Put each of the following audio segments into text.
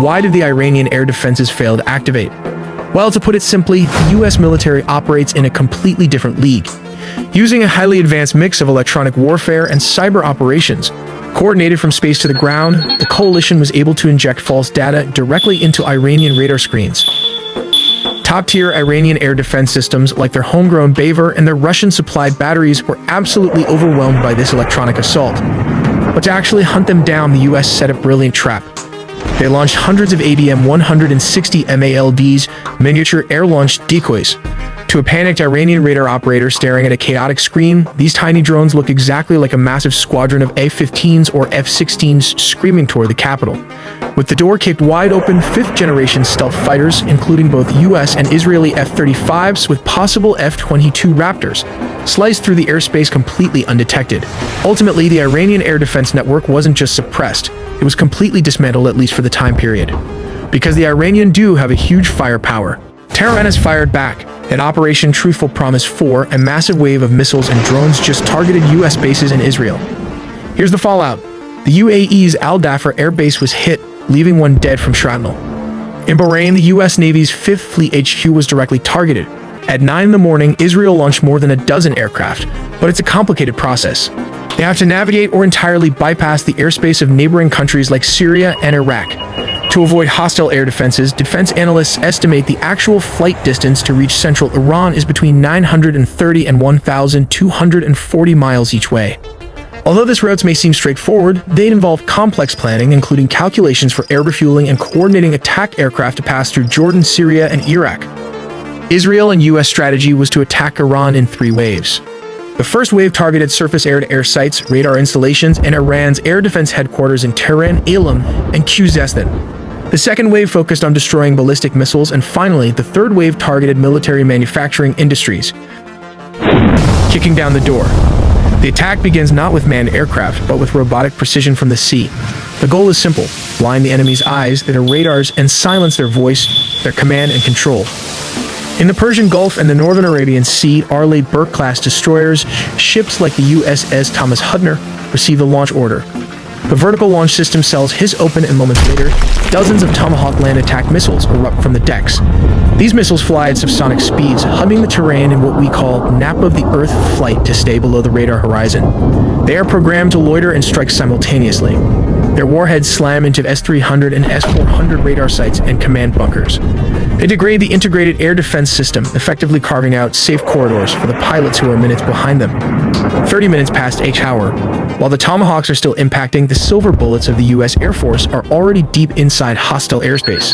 why did the Iranian air defenses fail to activate? Well, to put it simply, the US military operates in a completely different league. Using a highly advanced mix of electronic warfare and cyber operations, coordinated from space to the ground, the coalition was able to inject false data directly into Iranian radar screens. Top-tier Iranian air defense systems, like their homegrown Bavar and their Russian-supplied batteries, were absolutely overwhelmed by this electronic assault. But to actually hunt them down, the US set a brilliant trap. They launched hundreds of ABM-160 MALDs, miniature air-launched decoys. To a panicked Iranian radar operator staring at a chaotic screen, these tiny drones look exactly like a massive squadron of A-15s or F-16s screaming toward the capital. With the door kicked wide open, fifth-generation stealth fighters, including both US and Israeli F-35s with possible F-22 Raptors, sliced through the airspace completely undetected. Ultimately, the Iranian air defense network wasn't just suppressed, it was completely dismantled, at least for the time period. Because the Iranian do have a huge firepower. Tehran has fired back. In Operation Truthful Promise 4, a massive wave of missiles and drones just targeted US bases in Israel. Here's the fallout. The UAE's Al Dhafar air base was hit, leaving one dead from shrapnel. In Bahrain, the US Navy's 5th Fleet HQ was directly targeted. At 9 in the morning, Israel launched more than a dozen aircraft, but it's a complicated process. They have to navigate or entirely bypass the airspace of neighboring countries like Syria and Iraq. To avoid hostile air defenses, defense analysts estimate the actual flight distance to reach central Iran is between 930 and 1,240 miles each way. Although these routes may seem straightforward, they involve complex planning, including calculations for air refueling and coordinating attack aircraft to pass through Jordan, Syria, and Iraq. Israel and US strategy was to attack Iran in 3 waves. The first wave targeted surface air-to-air sites, radar installations, and Iran's air defense headquarters in Tehran, Elam, and Khuzestan. The second wave focused on destroying ballistic missiles, and finally, the third wave targeted military manufacturing industries. Kicking down the door. The attack begins not with manned aircraft, but with robotic precision from the sea. The goal is simple: blind the enemy's eyes, their radars, and silence their voice, their command and control. In the Persian Gulf and the Northern Arabian Sea, Arleigh Burke-class destroyers, ships like the USS Thomas Hudner, receive the launch order. The vertical launch system cells hiss open, and moments later, dozens of Tomahawk land attack missiles erupt from the decks. These missiles fly at subsonic speeds, humming the terrain in what we call nap of the Earth flight to stay below the radar horizon. They are programmed to loiter and strike simultaneously. Their warheads slam into S-300 and S-400 radar sites and command bunkers. They degrade the integrated air defense system, effectively carving out safe corridors for the pilots who are minutes behind them. 30 minutes past each hour. While the Tomahawks are still impacting, the silver bullets of the US Air Force are already deep inside hostile airspace.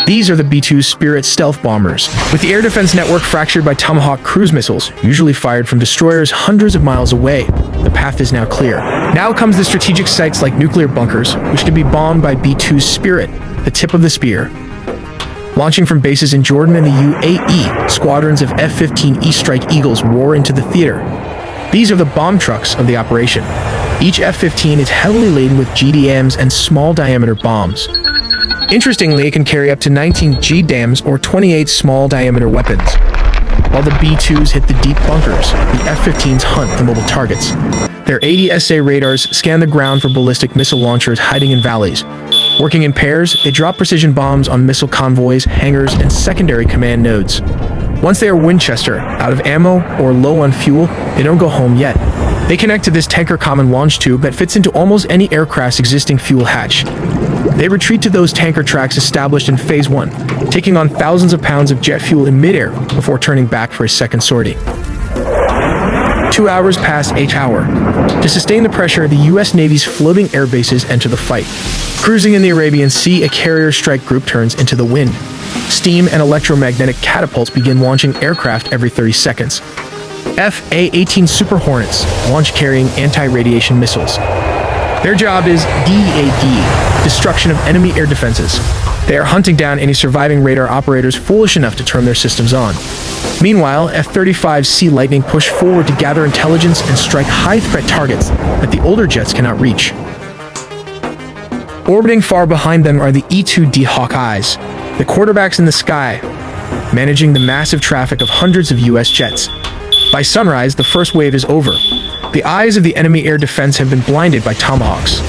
These are the B-2 Spirit stealth bombers. With the air defense network fractured by Tomahawk cruise missiles, usually fired from destroyers hundreds of miles away, the path is now clear. Now comes the strategic sites like nuclear bunkers, which can be bombed by B-2 Spirit, the tip of the spear. Launching from bases in Jordan and the UAE, squadrons of F-15E Strike Eagles roar into the theater. These are the bomb trucks of the operation. Each F-15 is heavily laden with GDAMs and small-diameter bombs. Interestingly, it can carry up to 19 GDAMs or 28 small-diameter weapons. While the B-2s hit the deep bunkers, the F-15s hunt the mobile targets. Their ADSA radars scan the ground for ballistic missile launchers hiding in valleys. Working in pairs, they drop precision bombs on missile convoys, hangars, and secondary command nodes. Once they are Winchester, out of ammo, or low on fuel, they don't go home yet. They connect to this tanker common launch tube that fits into almost any aircraft's existing fuel hatch. They retreat to those tanker tracks established in Phase 1, taking on thousands of pounds of jet fuel in midair before turning back for a second sortie. 2 hours past each hour. To sustain the pressure, the US Navy's floating air bases enter the fight. Cruising in the Arabian Sea, a carrier strike group turns into the wind. Steam and electromagnetic catapults begin launching aircraft every 30 seconds. F/A-18 Super Hornets launch carrying anti-radiation missiles. Their job is DEAD, destruction of enemy air defenses. They are hunting down any surviving radar operators foolish enough to turn their systems on. Meanwhile, F-35 Sea Lightning push forward to gather intelligence and strike high-threat targets that the older jets cannot reach. Orbiting far behind them are the E-2D Hawkeyes, the quarterbacks in the sky, managing the massive traffic of hundreds of US jets. By sunrise, the first wave is over. The eyes of the enemy air defense have been blinded by Tomahawks.